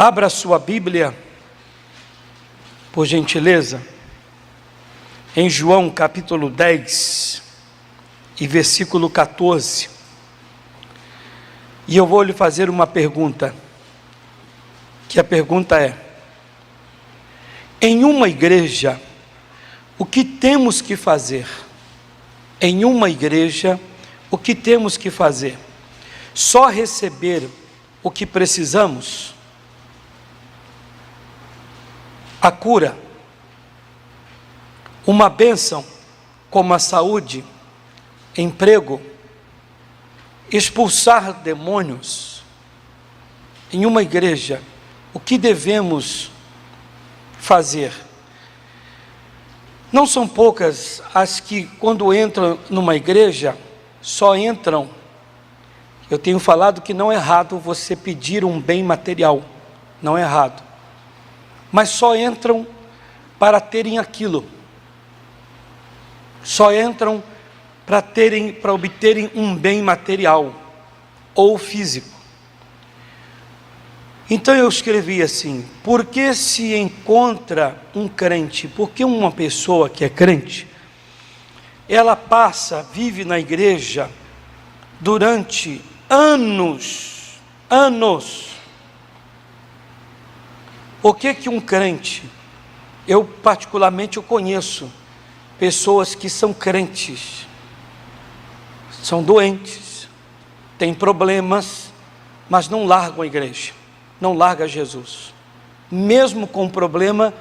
Abra sua Bíblia, por gentileza, em João capítulo 10 e versículo 14. E eu vou lhe fazer uma pergunta, que a pergunta é: em uma igreja, o que temos que fazer? Em uma igreja, o que temos que fazer? Só receber o que precisamos? A cura, uma bênção como a saúde, emprego, expulsar demônios. Em uma igreja, o que devemos fazer? Não são poucas as que, quando entram numa igreja, só entram. Eu tenho falado que não é errado você pedir um bem material, não é errado, mas só entram para terem aquilo, só entram para obterem um bem material ou físico. Então eu escrevi assim: por que se encontra um crente? Porque uma pessoa que é crente, ela vive na igreja durante anos. O que um crente? Eu particularmente eu conheço pessoas que são crentes, são doentes, têm problemas, mas não largam a igreja, não largam Jesus. Mesmo com problema,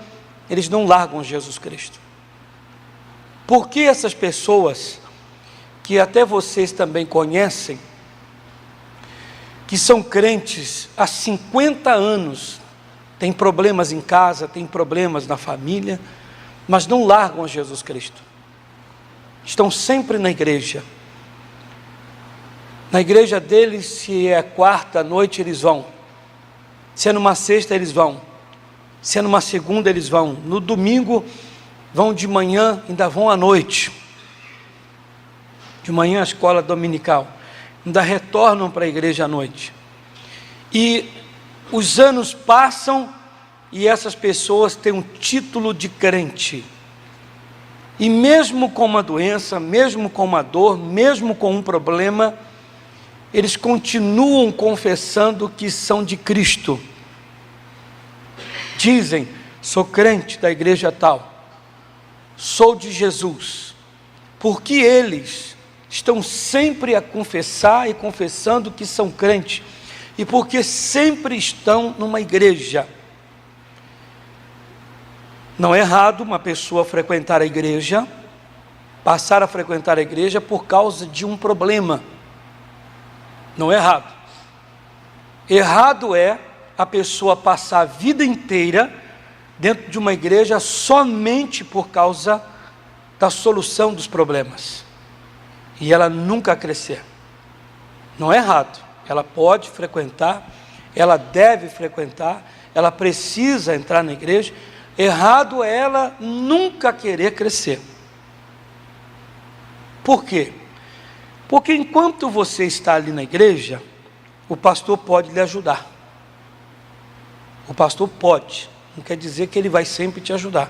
eles não largam Jesus Cristo. Por que essas pessoas, que até vocês também conhecem, que são crentes há 50 anos, têm problemas em casa, têm problemas na família, mas não largam Jesus Cristo? Estão sempre na igreja. Na igreja deles, se é quarta noite, eles vão. Se é numa sexta, eles vão. Se é numa segunda, eles vão. No domingo, vão de manhã, ainda vão à noite. De manhã, a escola dominical. Ainda retornam para a igreja à noite. E os anos passam e essas pessoas têm um título de crente. E mesmo com uma doença, mesmo com uma dor, mesmo com um problema, eles continuam confessando que são de Cristo. Dizem: sou crente da igreja tal, sou de Jesus. Porque eles estão sempre a confessar e confessando que são crentes, e porque sempre estão numa igreja. Não é errado uma pessoa frequentar a igreja, passar a frequentar a igreja por causa de um problema. Não é errado. Errado é a pessoa passar a vida inteira dentro de uma igreja somente por causa da solução dos problemas, e ela nunca crescer. Não é errado. Ela pode frequentar, ela deve frequentar, ela precisa entrar na igreja. Errado é ela nunca querer crescer. Por quê? Porque enquanto você está ali na igreja, o pastor pode lhe ajudar. O pastor pode, não quer dizer que ele vai sempre te ajudar.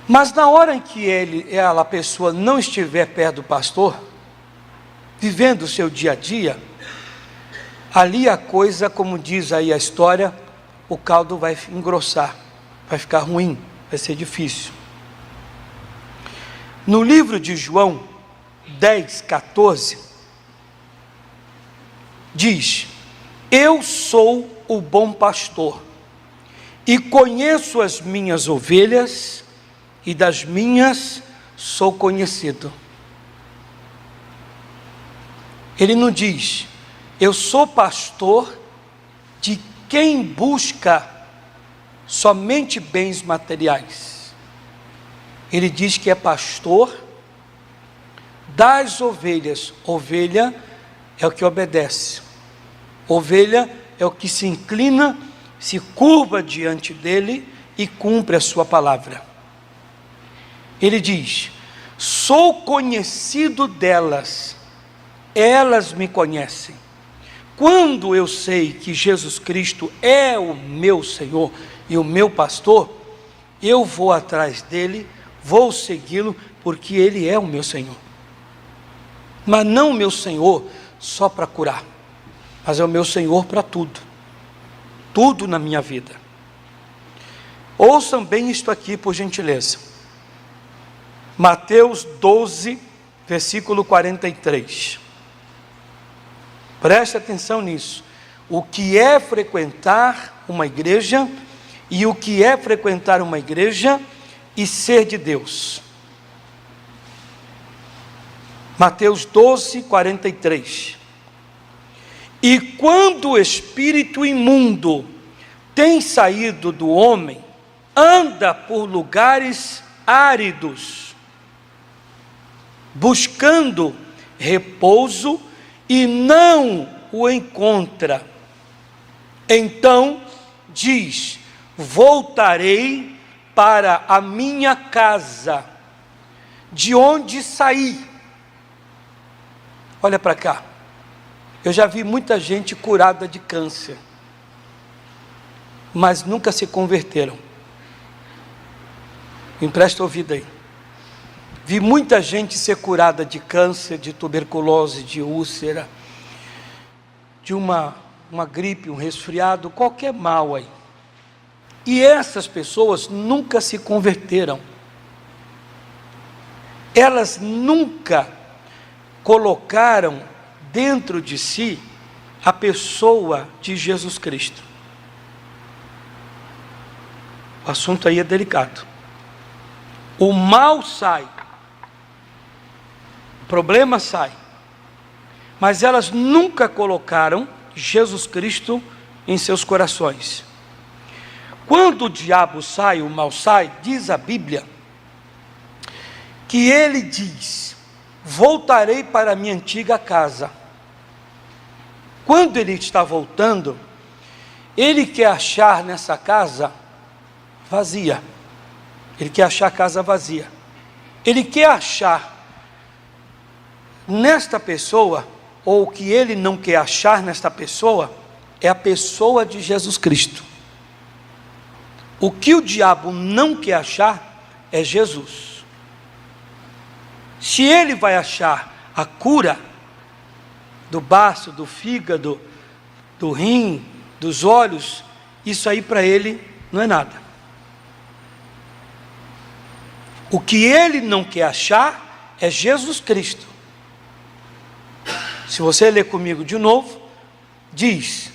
Mas na hora em que a pessoa não estiver perto do pastor, vivendo o seu dia a dia, ali a coisa, como diz aí a história, o caldo vai engrossar, vai ficar ruim, vai ser difícil. No livro de João 10, 14, diz: eu sou o bom pastor, e conheço as minhas ovelhas, e das minhas sou conhecido. Ele não diz: eu sou pastor de quem busca somente bens materiais. Ele diz que é pastor das ovelhas. Ovelha é o que obedece. Ovelha é o que se inclina, se curva diante dele e cumpre a sua palavra. Ele diz: sou conhecido delas, elas me conhecem, Quando eu sei que Jesus Cristo é o meu Senhor e o meu pastor, eu vou atrás dele, vou segui-lo, porque ele é o meu Senhor. Mas não o meu Senhor só para curar, mas é o meu Senhor para tudo, tudo na minha vida. Ouçam bem isto aqui, por gentileza. Mateus 12, versículo 43. Preste atenção nisso. O que é frequentar uma igreja e o que é frequentar uma igreja e ser de Deus. Mateus 12, 43. E quando o espírito imundo tem saído do homem, anda por lugares áridos, buscando repouso e não o encontra. Então diz: voltarei para a minha casa, de onde saí. Olha para cá, eu já vi muita gente curada de câncer, mas nunca se converteram. Empresta ouvido aí. Vi muita gente ser curada de câncer, de tuberculose, de úlcera, de uma gripe, um resfriado, qualquer mal aí. E essas pessoas nunca se converteram. Elas nunca colocaram dentro de si a pessoa de Jesus Cristo. O assunto aí é delicado. O mal sai, o problema sai, mas elas nunca colocaram Jesus Cristo em seus corações. Quando o diabo sai, o mal sai, diz a Bíblia, que ele diz: voltarei para a minha antiga casa. Quando ele está voltando, ele quer achar nessa casa vazia. Ele quer achar a casa vazia. Ele quer achar nesta pessoa, ou o que ele não quer achar nesta pessoa, é a pessoa de Jesus Cristo. O que o diabo não quer achar é Jesus. Se ele vai achar a cura do baço, do fígado, do rim, dos olhos, isso aí para ele não é nada. O que ele não quer achar é Jesus Cristo. Se você ler comigo de novo, diz: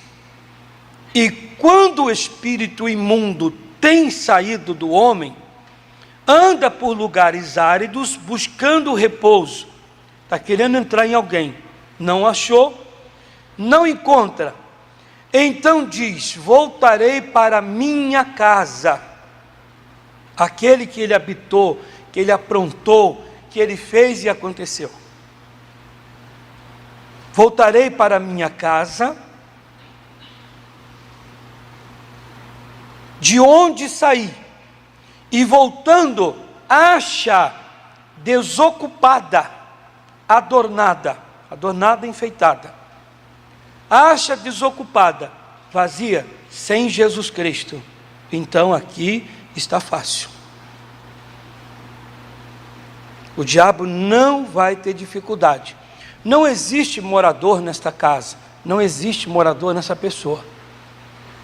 e quando o espírito imundo tem saído do homem, anda por lugares áridos buscando repouso. Está querendo entrar em alguém, não achou, não encontra. Então diz: voltarei para minha casa. Aquele que ele habitou, que ele aprontou, que ele fez e aconteceu. Voltarei para a minha casa, de onde saí, e voltando, acha desocupada, adornada, enfeitada, acha desocupada, vazia, sem Jesus Cristo. Então aqui está fácil. O diabo não vai ter dificuldade. Não existe morador nesta casa, não existe morador nessa pessoa.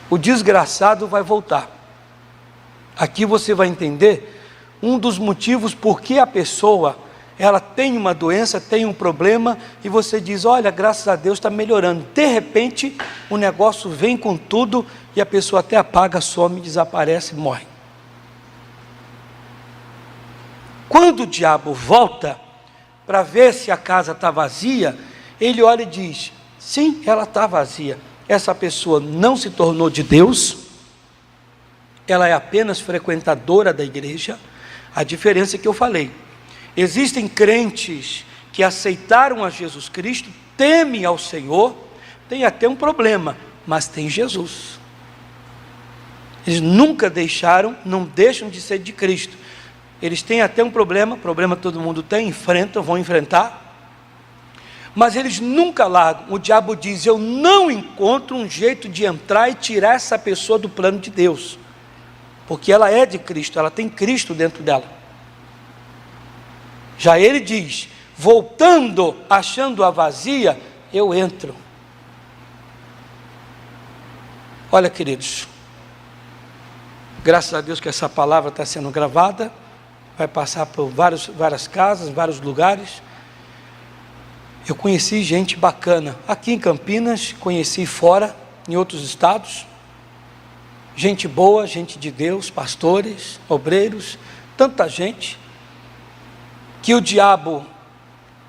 O desgraçado vai voltar. Aqui você vai entender um dos motivos por que a pessoa, ela tem uma doença, tem um problema, e você diz: olha, graças a Deus está melhorando. De repente, o negócio vem com tudo, e a pessoa até apaga, some, desaparece, morre. Quando o diabo volta para ver se a casa está vazia, ele olha e diz: sim, ela está vazia. Essa pessoa não se tornou de Deus, ela é apenas frequentadora da igreja. A diferença é que eu falei: existem crentes que aceitaram a Jesus Cristo, temem ao Senhor, tem até um problema, mas tem Jesus. Eles nunca deixaram, não deixam de ser de Cristo. Eles têm até um problema todo mundo tem, enfrentam, vão enfrentar, mas eles nunca largam. O diabo diz: eu não encontro um jeito de entrar e tirar essa pessoa do plano de Deus, porque ela é de Cristo, ela tem Cristo dentro dela. Já ele diz: voltando, achando-a vazia, eu entro. Olha, queridos, graças a Deus que essa palavra está sendo gravada, vai passar por várias casas, vários lugares. Eu conheci gente bacana aqui em Campinas, conheci fora, em outros estados, gente boa, gente de Deus, pastores, obreiros, tanta gente, que o diabo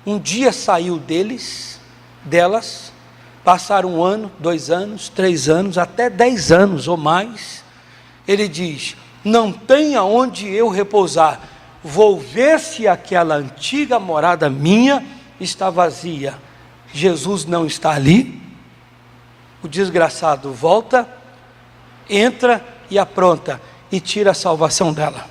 um dia saiu delas, passaram 1 ano, 2 anos, 3 anos, até 10 anos ou mais. Ele diz: não tem aonde eu repousar, vou ver se aquela antiga morada minha está vazia. Jesus não está ali. O desgraçado volta, entra e apronta, e tira a salvação dela.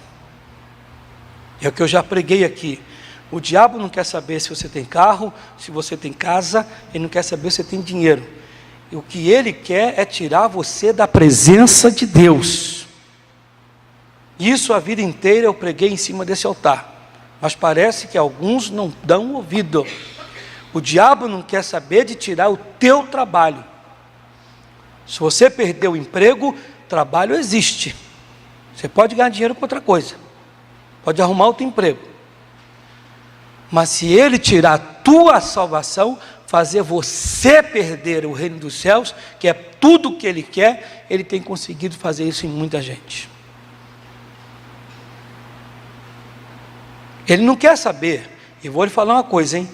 É o que eu já preguei aqui. O diabo não quer saber se você tem carro, se você tem casa, ele não quer saber se você tem dinheiro. E o que ele quer é tirar você da presença de Deus. Isso a vida inteira eu preguei em cima desse altar, mas parece que alguns não dão ouvido. O diabo não quer saber de tirar o teu trabalho. Se você perdeu o emprego, trabalho existe. Você pode ganhar dinheiro com outra coisa, pode arrumar outro emprego. Mas se ele tirar a tua salvação, fazer você perder o reino dos céus, que é tudo o que ele quer, ele tem conseguido fazer isso em muita gente. Ele não quer saber. E vou lhe falar uma coisa, hein?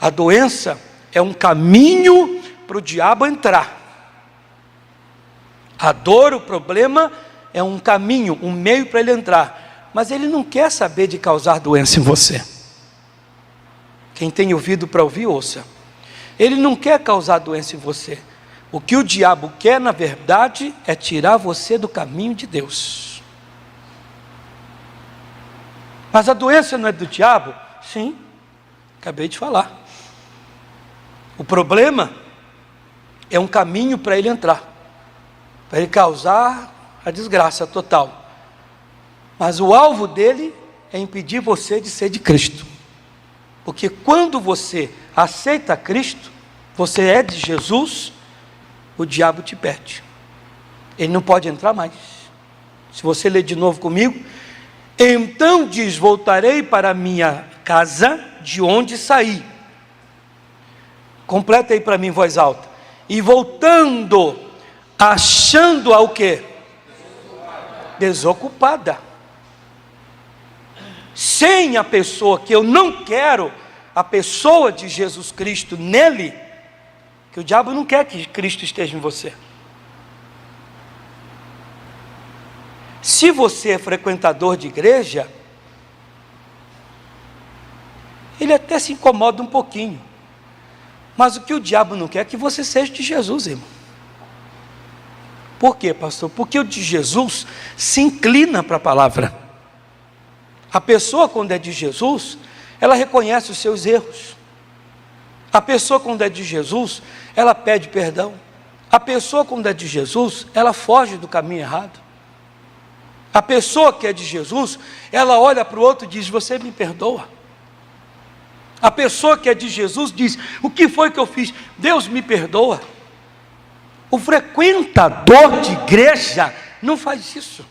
A doença é um caminho para o diabo entrar. A dor, o problema, é um caminho, um meio para ele entrar. Mas ele não quer saber de causar doença em você. Quem tem ouvido para ouvir, ouça. Ele não quer causar doença em você. O que o diabo quer, na verdade, é tirar você do caminho de Deus. Mas a doença não é do diabo? Sim, acabei de falar. O problema é um caminho para ele entrar, para ele causar a desgraça total. Mas o alvo dele é impedir você de ser de Cristo. Porque quando você aceita Cristo, você é de Jesus, o diabo te perde. Ele não pode entrar mais. Se você ler de novo comigo: então diz, voltarei para a minha casa de onde saí. Completa aí para mim em voz alta. E voltando, achando-a o quê? Desocupada. Sem a pessoa que eu não quero, a pessoa de Jesus Cristo nele, que o diabo não quer que Cristo esteja em você. Se você é frequentador de igreja, ele até se incomoda um pouquinho, mas o que o diabo não quer é que você seja de Jesus, irmão. Por quê, pastor? Porque o de Jesus se inclina para a palavra. A pessoa, quando é de Jesus, ela reconhece os seus erros. A pessoa, quando é de Jesus, ela pede perdão. A pessoa, quando é de Jesus, ela foge do caminho errado. A pessoa que é de Jesus, ela olha para o outro e diz: você me perdoa. A pessoa que é de Jesus diz: o que foi que eu fiz? Deus me perdoa. O frequentador de igreja não faz isso.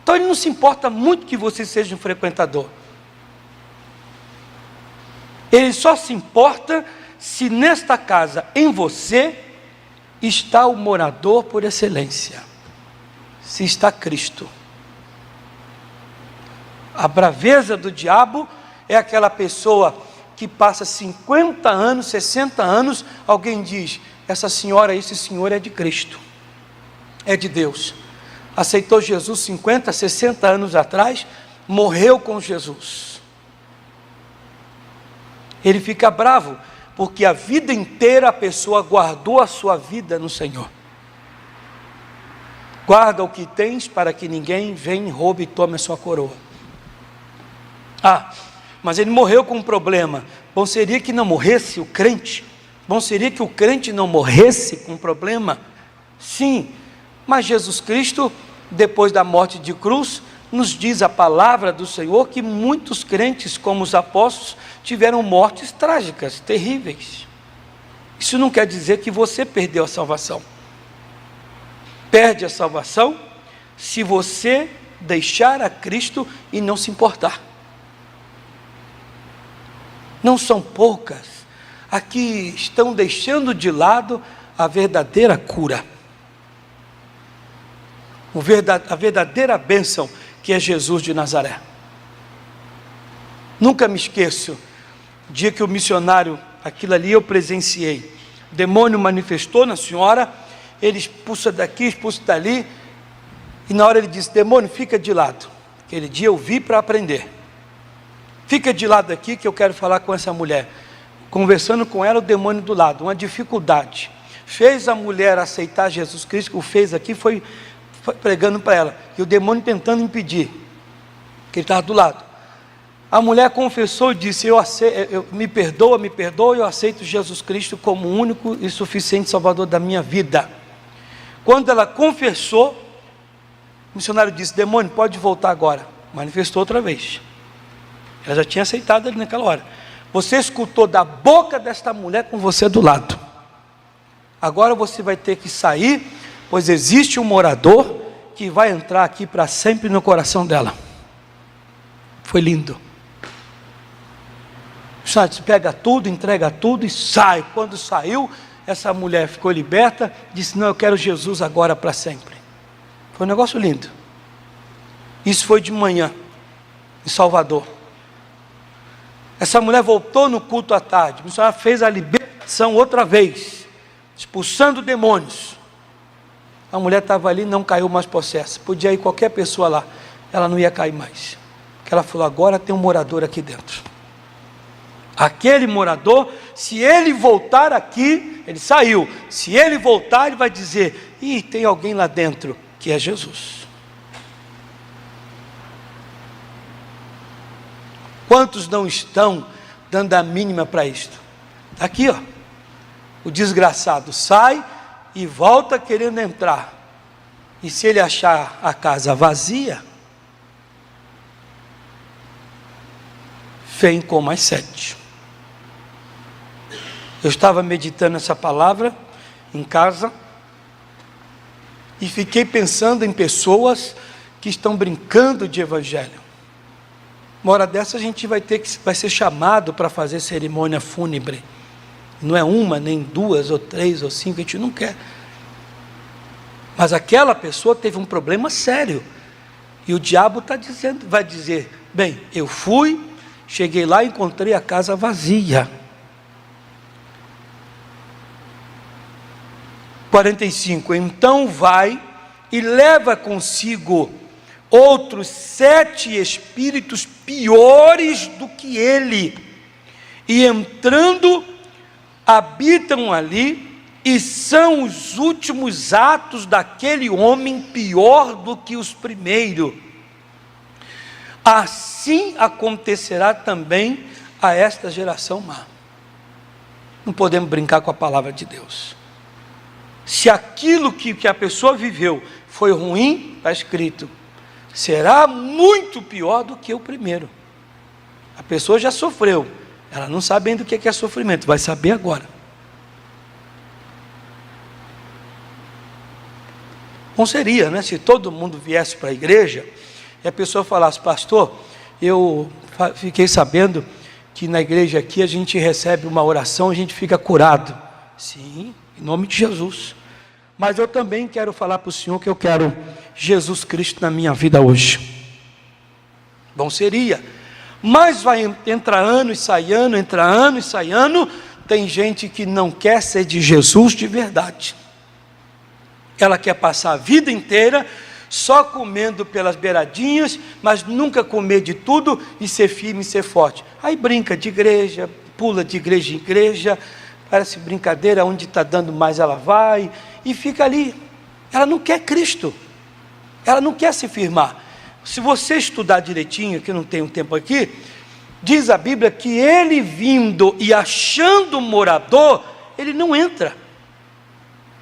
Então ele não se importa muito que você seja um frequentador. Ele só se importa se nesta casa, em você, está o morador por excelência. Se está Cristo. A braveza do diabo é aquela pessoa que passa 50 anos, 60 anos, alguém diz: essa senhora, esse senhor é de Cristo, é de Deus. Aceitou Jesus 50, 60 anos atrás, morreu com Jesus. Ele fica bravo, porque a vida inteira a pessoa guardou a sua vida no Senhor. Guarda o que tens, para que ninguém venha, roube e tome a sua coroa. mas ele morreu com um problema. Bom seria que não morresse o crente. Bom seria que o crente não morresse com um problema. Sim, mas Jesus Cristo, depois da morte de cruz, nos diz a palavra do Senhor que muitos crentes, como os apóstolos, tiveram mortes trágicas, terríveis. Isso não quer dizer que você perdeu a salvação. Perde a salvação se você deixar a Cristo e não se importar. Não são poucas aqui estão deixando de lado a verdadeira cura, a verdadeira bênção que é Jesus de Nazaré. Nunca me esqueço, o dia que o missionário, aquilo ali eu presenciei, o demônio manifestou na senhora, ele expulsa daqui, expulsa dali, e na hora ele disse: demônio, fica de lado. Aquele dia eu vi para aprender. Fica de lado aqui que eu quero falar com essa mulher. Conversando com ela, o demônio do lado, uma dificuldade. Fez a mulher aceitar Jesus Cristo, o fez aqui, foi pregando para ela. E o demônio tentando impedir, que ele estava do lado. A mulher confessou e disse: me perdoa, eu aceito Jesus Cristo como o único e suficiente Salvador da minha vida. Quando ela confessou, o missionário disse: demônio, pode voltar agora. Manifestou outra vez. Ela já tinha aceitado ele naquela hora. Você escutou da boca desta mulher com você do lado. Agora você vai ter que sair, pois existe um morador que vai entrar aqui para sempre no coração dela. Foi lindo. Você pega tudo, entrega tudo e sai. Quando saiu, essa mulher ficou liberta, disse: não, eu quero Jesus agora para sempre. Foi um negócio lindo. Isso foi de manhã, em Salvador. Essa mulher voltou no culto à tarde, a missionária fez a libertação outra vez, expulsando demônios. A mulher estava ali, não caiu mais possessa. Podia ir qualquer pessoa lá, ela não ia cair mais. Porque ela falou: agora tem um morador aqui dentro. Aquele morador, se ele voltar aqui, ele saiu. Se ele voltar, ele vai dizer: ih, tem alguém lá dentro, que é Jesus. Quantos não estão dando a mínima para isto? Está aqui, ó. O desgraçado sai e volta querendo entrar. E se ele achar a casa vazia, vem com mais sede. Eu estava meditando essa palavra em casa e fiquei pensando em pessoas que estão brincando de evangelho. Uma hora dessa a gente vai ser chamado para fazer cerimônia fúnebre. Não é uma, nem duas, ou três, ou cinco, a gente não quer. Mas aquela pessoa teve um problema sério. E o diabo vai dizer: bem, eu fui, cheguei lá e encontrei a casa vazia. 45, então vai e leva consigo outros 7 espíritos piores do que ele, e entrando, habitam ali, e são os últimos atos daquele homem pior do que os primeiros. Assim acontecerá também a esta geração má. Não podemos brincar com a palavra de Deus. Se aquilo que a pessoa viveu foi ruim, está escrito: será muito pior do que o primeiro. A pessoa já sofreu, ela não sabe ainda o que é sofrimento, vai saber agora. Bom seria, né, se todo mundo viesse para a igreja e a pessoa falasse: pastor, eu fiquei sabendo que na igreja aqui a gente recebe uma oração, a gente fica curado. Sim, em nome de Jesus. Mas eu também quero falar para o Senhor que eu quero Jesus Cristo na minha vida hoje. Bom seria. Mas vai entrar ano e sai ano, entra ano e sai ano. Tem gente que não quer ser de Jesus de verdade. Ela quer passar a vida inteira só comendo pelas beiradinhas, mas nunca comer de tudo e ser firme e ser forte. Aí brinca de igreja, pula de igreja em igreja, parece brincadeira, onde está dando mais ela vai, e fica ali. Ela não quer Cristo, ela não quer se firmar. Se você estudar direitinho, que não tem um tempo aqui, Diz a Bíblia que ele vindo e achando um morador, ele não entra.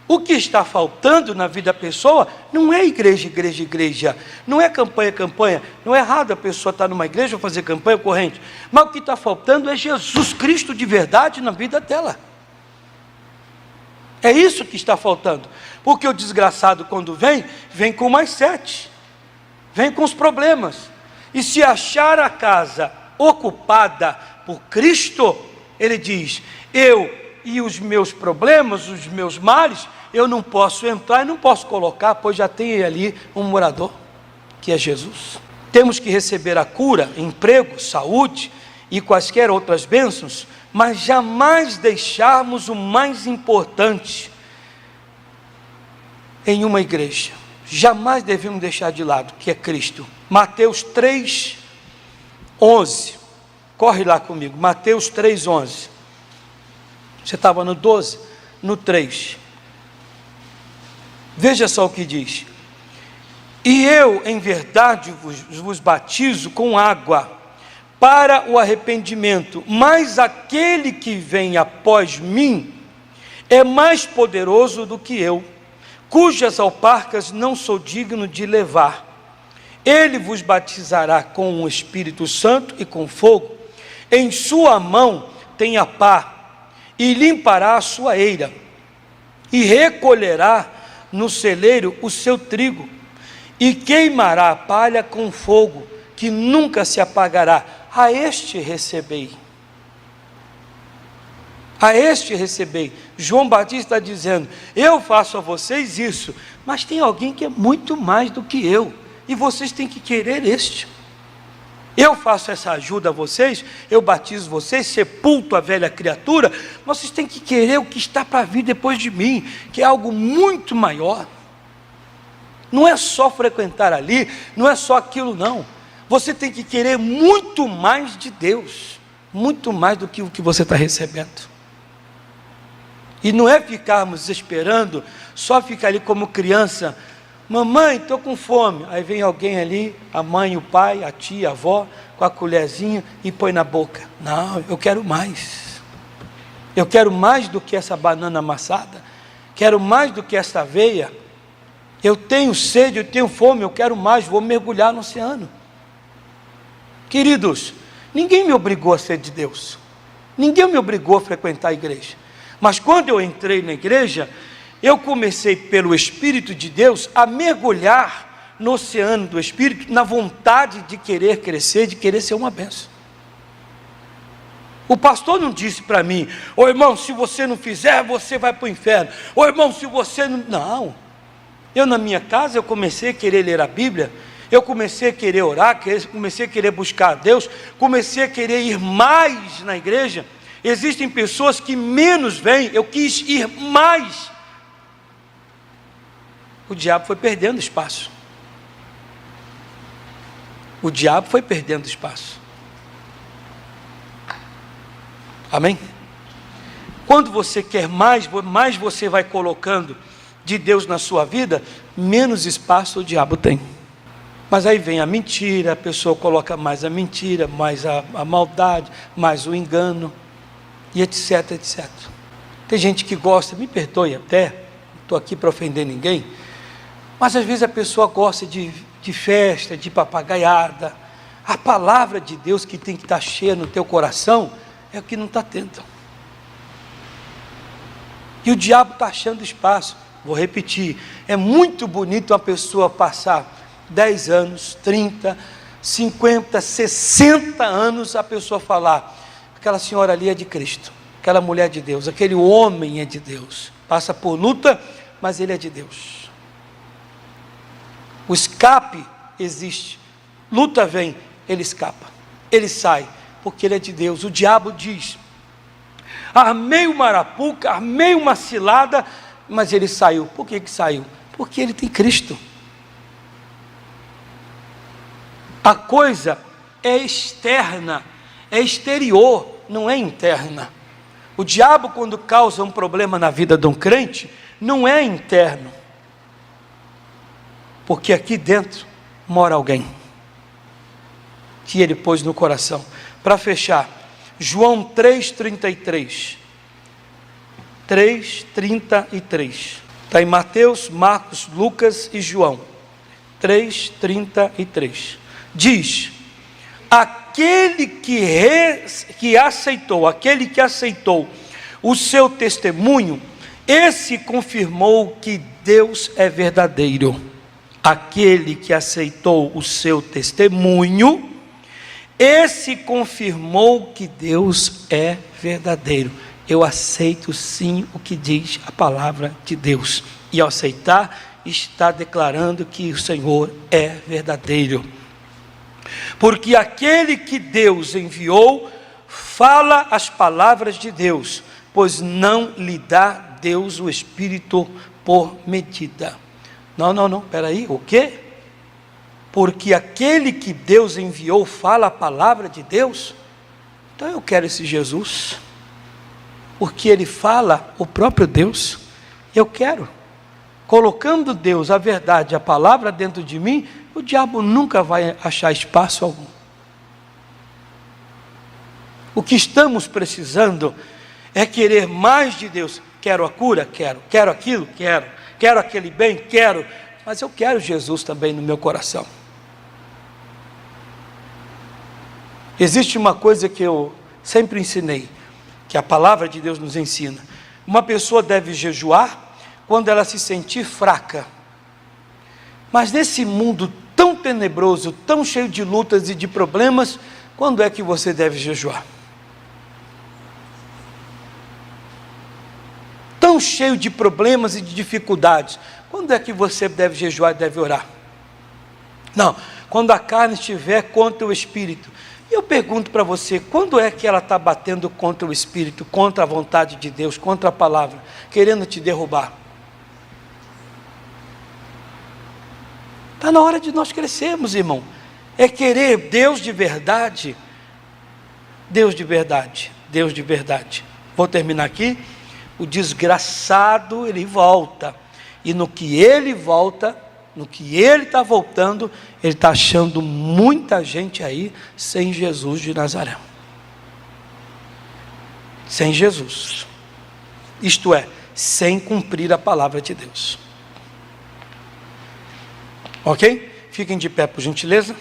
O que está faltando na vida da pessoa não é igreja, igreja, igreja, não é campanha, campanha. Não é errado a pessoa estar numa igreja ou fazer campanha corrente, mas o que está faltando é Jesus Cristo de verdade na vida dela. É isso que está faltando, porque o desgraçado quando vem com mais 7, vem com os problemas, e se achar a casa ocupada por Cristo, ele diz, eu e os meus problemas, os meus males, eu não posso entrar e não posso colocar, pois já tem ali um morador, que é Jesus. Temos que receber a cura, emprego, saúde e quaisquer outras bênçãos, mas jamais deixarmos o mais importante em uma igreja. Jamais devemos deixar de lado, que é Cristo. Mateus 3:11. Corre lá comigo, Mateus 3:11. Você estava no 12, no 3. Veja só o que diz. E eu, em verdade, vos batizo com água para o arrependimento, mas aquele que vem após mim é mais poderoso do que eu, cujas alparcas não sou digno de levar. Ele vos batizará com o Espírito Santo e com fogo. Em sua mão tem a pá, e limpará a sua eira, e recolherá no celeiro o seu trigo, e queimará a palha com fogo, que nunca se apagará. A este recebei. A este recebei. João Batista está dizendo, eu faço a vocês isso, mas tem alguém que é muito mais do que eu, e vocês têm que querer este. Eu faço essa ajuda a vocês, eu batizo vocês, sepulto a velha criatura, vocês têm que querer o que está para vir depois de mim, que é algo muito maior. Não é só frequentar ali, não é só aquilo não. Você tem que querer muito mais de Deus, muito mais do que o que você está recebendo. E não é ficarmos esperando, só ficar ali como criança, mamãe, estou com fome. Aí vem alguém ali, a mãe, o pai, a tia, a avó, com a colherzinha e põe na boca. Não, eu quero mais. Eu quero mais do que essa banana amassada. Quero mais do que essa aveia. Eu tenho sede, eu tenho fome, eu quero mais, vou mergulhar no oceano. Queridos, ninguém me obrigou a ser de Deus. Ninguém me obrigou a frequentar a igreja. Mas quando eu entrei na igreja, eu comecei pelo Espírito de Deus a mergulhar no oceano do Espírito, na vontade de querer crescer, de querer ser uma bênção. O pastor não disse para mim, ô irmão, se você não fizer, você vai para o inferno. Ô irmão, se você não... Não. Eu na minha casa, eu comecei a querer ler a Bíblia, eu comecei a querer orar, comecei a querer buscar a Deus, comecei a querer ir mais na igreja. Existem pessoas que menos vêm, eu quis ir mais. O diabo foi perdendo espaço. O diabo foi perdendo espaço. Amém? Quando você quer mais, mais você vai colocando de Deus na sua vida, menos espaço o diabo tem. Mas aí vem a mentira, a pessoa coloca mais a mentira, mais a maldade, mais o engano, e etc, etc. Tem gente que gosta, me perdoe até, não estou aqui para ofender ninguém, mas às vezes a pessoa gosta de festa, de papagaiada. A palavra de Deus que tem que estar cheia no teu coração, é o que não está tendo. E o diabo está achando espaço. Vou repetir, é muito bonito uma pessoa passar 10 anos, 30, 50, 60 anos, a pessoa falar, aquela senhora ali é de Cristo, aquela mulher é de Deus, aquele homem é de Deus, passa por luta, mas ele é de Deus. O escape existe, luta vem, ele escapa, ele sai, porque ele é de Deus. O diabo diz, armei uma arapuca, armei uma cilada, mas ele saiu. Por que saiu? Porque ele tem Cristo. A coisa é externa, é exterior, não é interna. O diabo, quando causa um problema na vida de um crente, não é interno, porque aqui dentro mora alguém que ele pôs no coração. para fechar, João 3,33. 3,33. Está em Mateus, Marcos, Lucas e João. 3,33. Diz: aquele que aceitou o seu testemunho, esse confirmou que Deus é verdadeiro. Aquele que aceitou o seu testemunho, esse confirmou que Deus é verdadeiro. Eu aceito sim o que diz a palavra de Deus. E ao aceitar, está declarando que o Senhor é verdadeiro. Porque aquele que Deus enviou, fala as palavras de Deus, pois não lhe dá Deus o Espírito por medida. Não, peraí, o quê? Porque aquele que Deus enviou, fala a palavra de Deus? Então eu quero esse Jesus, porque ele fala o próprio Deus. Eu quero. Colocando Deus, a verdade, a palavra dentro de mim, o diabo nunca vai achar espaço algum. O que estamos precisando é querer mais de Deus. Quero a cura? Quero. Quero aquilo? Quero. Quero aquele bem? Quero. Mas eu quero Jesus também no meu coração. Existe uma coisa que eu sempre ensinei, que a palavra de Deus nos ensina. Uma pessoa deve jejuar quando ela se sentir fraca. Mas nesse mundo tão tenebroso, tão cheio de lutas e de problemas, quando é que você deve jejuar? Tão cheio de problemas e de dificuldades, quando é que você deve jejuar e deve orar? Não, quando a carne estiver contra o Espírito. E eu pergunto para você, quando é que ela está batendo contra o Espírito, contra a vontade de Deus, contra a palavra, querendo te derrubar? Está na hora de nós crescermos, irmão. É querer Deus de verdade. Deus de verdade. Deus de verdade. Vou terminar aqui. O desgraçado, ele volta. E no que ele volta, no que ele está voltando, ele está achando muita gente aí sem Jesus de Nazaré. Sem Jesus. Isto é, sem cumprir a palavra de Deus. Ok? Fiquem de pé, por gentileza.